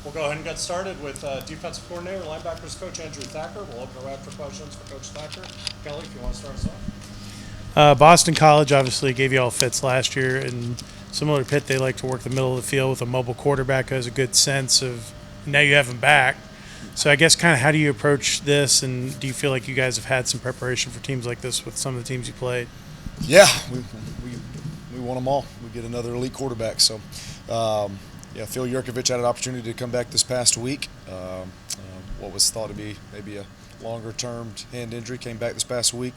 We'll go ahead and get started with defensive coordinator, linebackers coach Andrew Thacker. We'll open it up for questions for Coach Thacker. Kelly, if you want to start us off. Boston College obviously gave you all fits last year, and similar to Pitt, they like to work the middle of the field with a mobile quarterback who has a good sense of. Now you have him back, so I guess kind of how do you approach this, and do you feel like you guys have had some preparation for teams like this with some of the teams you played? Yeah, we won them all. We get another elite quarterback. So, Phil Yurkovich had an opportunity to come back this past week. What was thought to be maybe a longer-term hand injury came back this past week.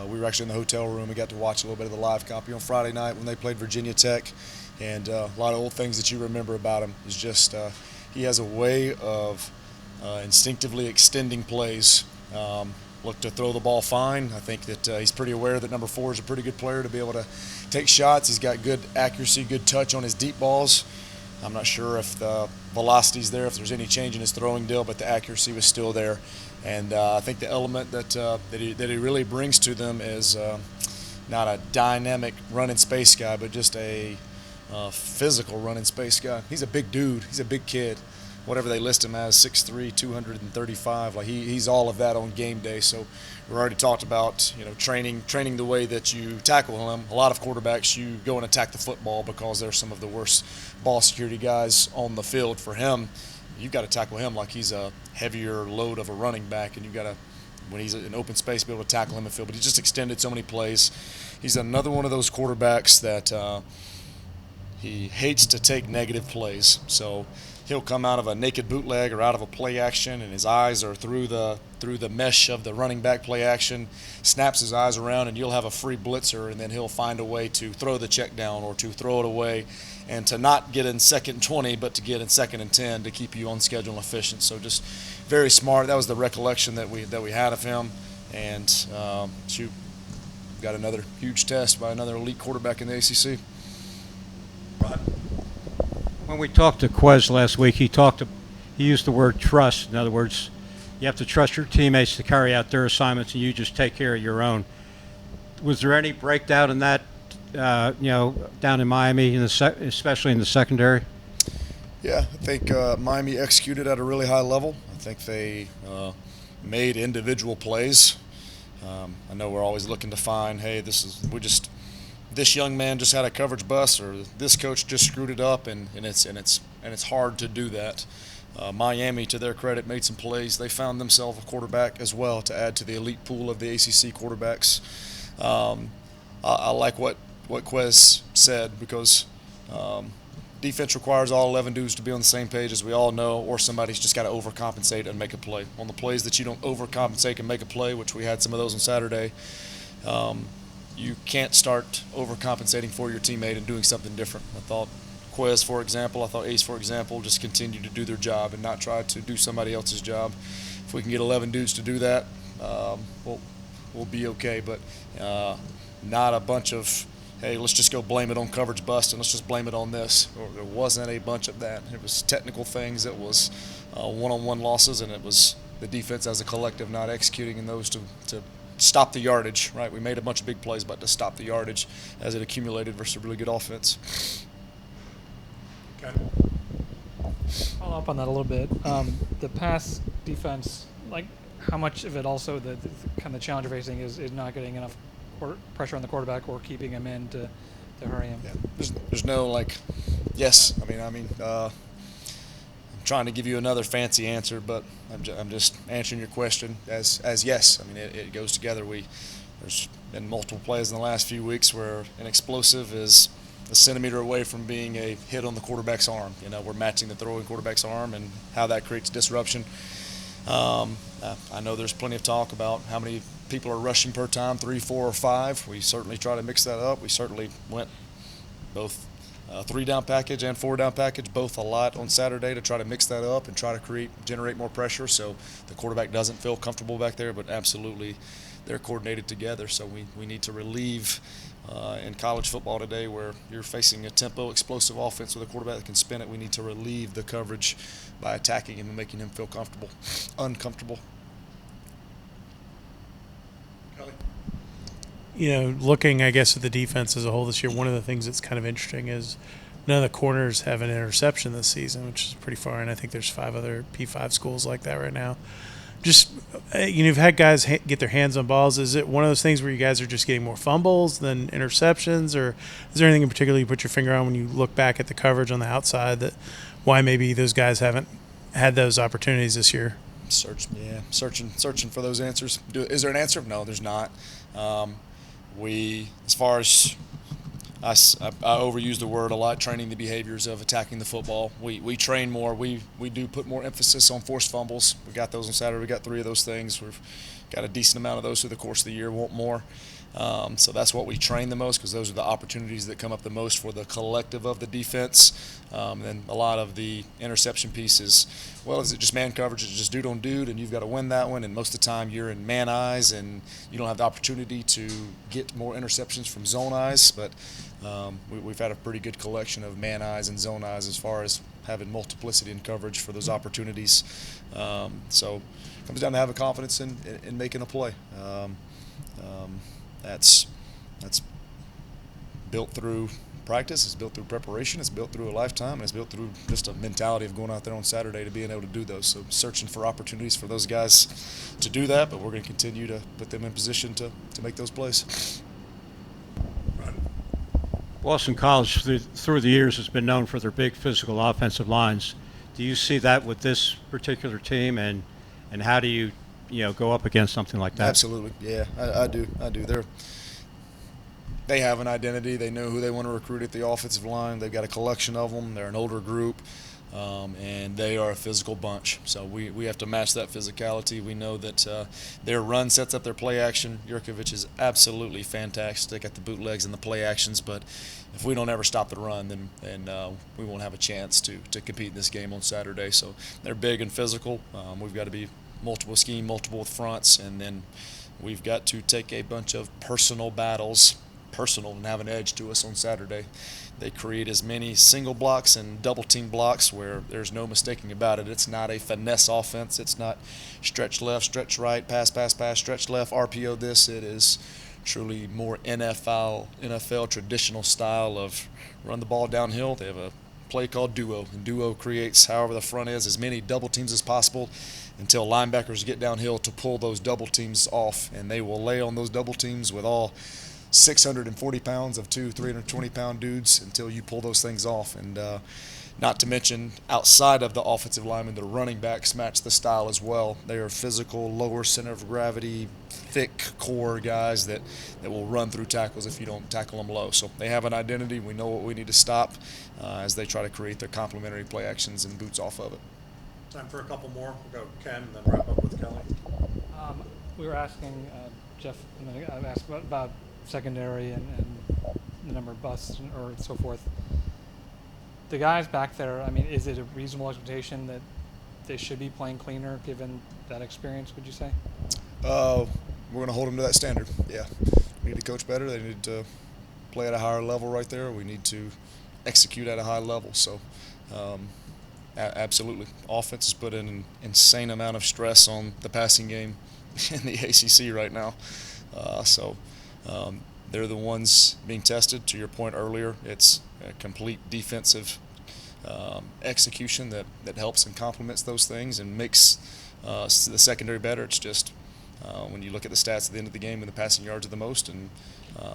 We were actually in the hotel room. We got to watch a little bit of the live copy on Friday night when they played Virginia Tech. And a lot of old things that you remember about him is just he has a way of instinctively extending plays. Look to throw the ball fine. I think that he's pretty aware that number 4 is a pretty good player to be able to take shots. He's got good accuracy, good touch on his deep balls. I'm not sure if the velocity's there, if there's any change in his throwing deal, but the accuracy was still there. And I think the element that he really brings to them is not a dynamic run-in space guy, but just a physical run-in space guy. He's a big dude. He's a big kid. Whatever they list him as, 6'3", 235. Like he's all of that on game day. So we already talked about training the way that you tackle him. A lot of quarterbacks, you go and attack the football because they're some of the worst ball security guys on the field. For him, you've got to tackle him like he's a heavier load of a running back, and you've got to, when he's in open space, be able to tackle him in the field. But he just extended so many plays. He's another one of those quarterbacks that he hates to take negative plays. So he'll come out of a naked bootleg or out of a play action, and his eyes are through the mesh of the running back play action, snaps his eyes around, and you'll have a free blitzer, and then he'll find a way to throw the check down or to throw it away, and to not get in 2nd and 20, but to get in 2nd and 10 to keep you on schedule and efficient. So just very smart. That was the recollection that we had of him, and got another huge test by another elite quarterback in the ACC. Rod. When we talked to Quez last week, he used the word trust. In other words, you have to trust your teammates to carry out their assignments, and you just take care of your own. Was there any breakdown in that, down in Miami, especially in the secondary? Yeah, I think Miami executed at a really high level. I think they made individual plays. I know we're always looking to find, hey, this young man just had a coverage bust, or this coach just screwed it up, and it's hard to do that. Miami, to their credit, made some plays. They found themselves a quarterback as well to add to the elite pool of the ACC quarterbacks. I like what Quez said, because defense requires all 11 dudes to be on the same page, as we all know, or somebody's just got to overcompensate and make a play. On the plays that you don't overcompensate and make a play, which we had some of those on Saturday, you can't start overcompensating for your teammate and doing something different. I thought Quez, for example, Ace, for example, just continued to do their job and not try to do somebody else's job. If we can get 11 dudes to do that, we'll be okay. But not a bunch of, hey, let's just go blame it on coverage bust and let's just blame it on this. There wasn't a bunch of that. It was technical things. It was one-on-one losses, and it was the defense as a collective not executing in those to stop the yardage, right? We made a bunch of big plays, but to stop the yardage as it accumulated versus a really good offense. Okay. Follow up on that a little bit. The pass defense, like how much of it also the kind of challenge you're facing is not getting enough pressure on the quarterback or keeping him in to hurry him? Yeah. There's no yes. I'm trying to give you another fancy answer, but I'm just answering your question as yes. It goes together. There's been multiple plays in the last few weeks where an explosive is a centimeter away from being a hit on the quarterback's arm. We're matching the throwing quarterback's arm and how that creates disruption. I know there's plenty of talk about how many people are rushing per time, 3, 4, or 5. We certainly try to mix that up. We certainly went both 3-down package and 4-down package, both a lot on Saturday, to try to mix that up and try to generate more pressure so the quarterback doesn't feel comfortable back there. But absolutely, they're coordinated together. So we need to relieve in college football today, where you're facing a tempo, explosive offense with a quarterback that can spin it. We need to relieve the coverage by attacking him and making him feel uncomfortable. Kelly? Looking, I guess, at the defense as a whole this year, one of the things that's kind of interesting is none of the corners have an interception this season, which is pretty far. And I think there's 5 other P5 schools like that right now. Just, you've had guys get their hands on balls. Is it one of those things where you guys are just getting more fumbles than interceptions, or is there anything in particular you put your finger on when you look back at the coverage on the outside that why maybe those guys haven't had those opportunities this year? Searching for those answers. Is there an answer? No, there's not. As far as I overuse the word a lot, training the behaviors of attacking the football. We train more. We do put more emphasis on forced fumbles. We got those on Saturday. We got 3 of those things. We've got a decent amount of those through the course of the year. Want more. So that's what we train the most, because those are the opportunities that come up the most for the collective of the defense. And a lot of the interception pieces, well, is it just man coverage? Is it just dude on dude, and you've got to win that one? And most of the time you're in man eyes, and you don't have the opportunity to get more interceptions from zone eyes. But we've had a pretty good collection of man eyes and zone eyes as far as having multiplicity in coverage for those opportunities. So it comes down to having confidence in making a play. That's built through practice, it's built through preparation, it's built through a lifetime, and it's built through just a mentality of going out there on Saturday to being able to do those. So searching for opportunities for those guys to do that, but we're going to continue to put them in position to make those plays. Boston College, through the years, has been known for their big physical offensive lines. Do you see that with this particular team, and how do you go up against something like that? Absolutely, yeah, I do. They have an identity. They know who they want to recruit at the offensive line. They've got a collection of them. They're an older group, and they are a physical bunch. So we have to match that physicality. We know that their run sets up their play action. Jurkovic is absolutely fantastic at the bootlegs and the play actions, but if we don't ever stop the run, then we won't have a chance to compete in this game on Saturday. So they're big and physical. We've got to be multiple scheme, multiple fronts, and then we've got to take a bunch of personal battles, and have an edge to us on Saturday. They create as many single blocks and double team blocks where there's no mistaking about it. It's not a finesse offense. It's not stretch left, stretch right, pass, stretch left, RPO this. It is truly more NFL traditional style of run the ball downhill. They have a play called duo, and duo creates, however the front is, as many double teams as possible until linebackers get downhill to pull those double teams off, and they will lay on those double teams with all 640 pounds of 320-pound dudes until you pull those things off. And not to mention, outside of the offensive linemen, the running backs match the style as well. They are physical, lower center of gravity, thick core guys that will run through tackles if you don't tackle them low. So they have an identity. We know what we need to stop as they try to create their complementary play actions and boots off of it. Time for a couple more. We'll go Ken and then wrap up with Kelly. We were asking Jeff, I asked about secondary and the number of busts or so forth. The guys back there, I mean, is it a reasonable expectation that they should be playing cleaner given that experience, would you say? We're going to hold them to that standard, yeah. We need to coach better. They need to play at a higher level right there. We need to execute at a high level. So, absolutely. Offense has put in an insane amount of stress on the passing game in the ACC right now. They're the ones being tested. To your point earlier, it's a complete defensive execution that helps and complements those things and makes the secondary better. It's just when you look at the stats at the end of the game, when the passing yards are the most, and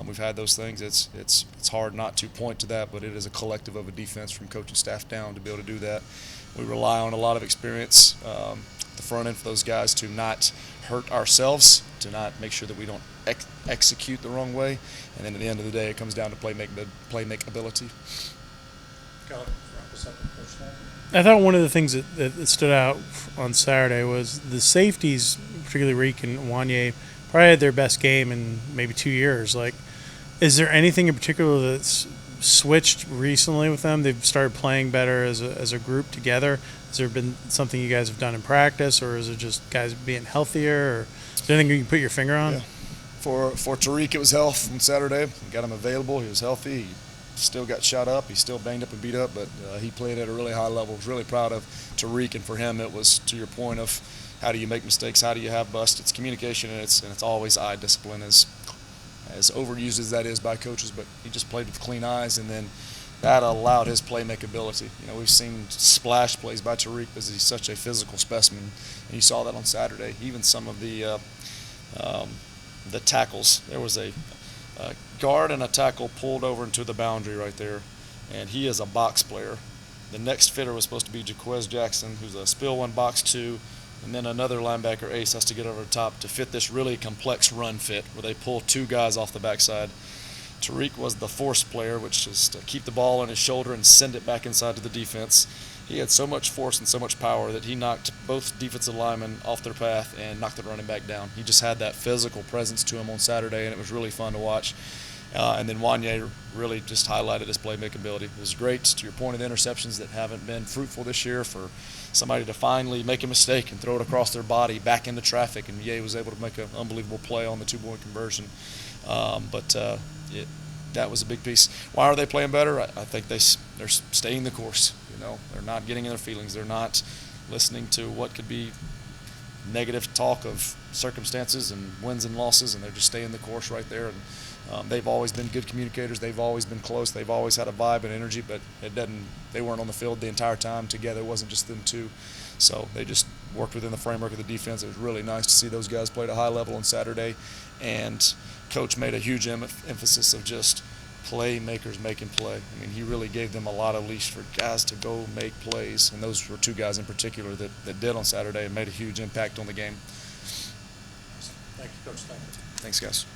we've had those things, it's hard not to point to that, but it is a collective of a defense from coaching staff down to be able to do that. We rely on a lot of experience the front end for those guys to not hurt ourselves, to not make sure that we don't execute the wrong way, and then at the end of the day, it comes down to play make ability. Kelly, wrap us up with Coach Thacker. I thought one of the things that stood out on Saturday was the safeties, particularly Reek and Wanye, probably had their best game in maybe 2 years. Like, is there anything in particular that's switched recently with them? They've started playing better as a group together. Has there been something you guys have done in practice, or is it just guys being healthier, or is there anything you can put your finger on? Yeah. For Tariq, it was health on Saturday. We got him available. He was healthy. He still got shot up. He's still banged up and beat up, but he played at a really high level. I was really proud of Tariq, and for him, it was to your point of how do you make mistakes, how do you have busts. It's communication, and it's always eye discipline, as overused as that is by coaches, but he just played with clean eyes, and then that allowed his playmakability. You know, we've seen splash plays by Tariq because he's such a physical specimen, and you saw that on Saturday. Even some of the tackles. There was a guard and a tackle pulled over into the boundary right there, and he is a box player. The next fitter was supposed to be Jaquez Jackson, who's a spill one box two, and then another linebacker, Ace, has to get over the top to fit this really complex run fit where they pull two guys off the backside. Tariq was the force player, which is to keep the ball on his shoulder and send it back inside to the defense. He had so much force and so much power that he knocked both defensive linemen off their path and knocked the running back down. He just had that physical presence to him on Saturday, and it was really fun to watch. And then Wanye really just highlighted his playmaking ability. It was great, to your point of the interceptions that haven't been fruitful this year, for somebody to finally make a mistake and throw it across their body back into traffic, and Ye was able to make an unbelievable play on the two-point conversion. That was a big piece. Why are they playing better? I think they're staying the course. You know, they're not getting in their feelings. They're not listening to what could be negative talk of circumstances and wins and losses, and they're just staying the course right there. And they've always been good communicators. They've always been close. They've always had a vibe and energy, but they weren't on the field the entire time together. It wasn't just them two. So they just worked within the framework of the defense. It was really nice to see those guys play at a high level on Saturday. And Coach made a huge emphasis of just playmakers making play. I mean, he really gave them a lot of leash for guys to go make plays, and those were two guys in particular that did on Saturday and made a huge impact on the game. Thank you, Coach. Thank you. Thanks, guys.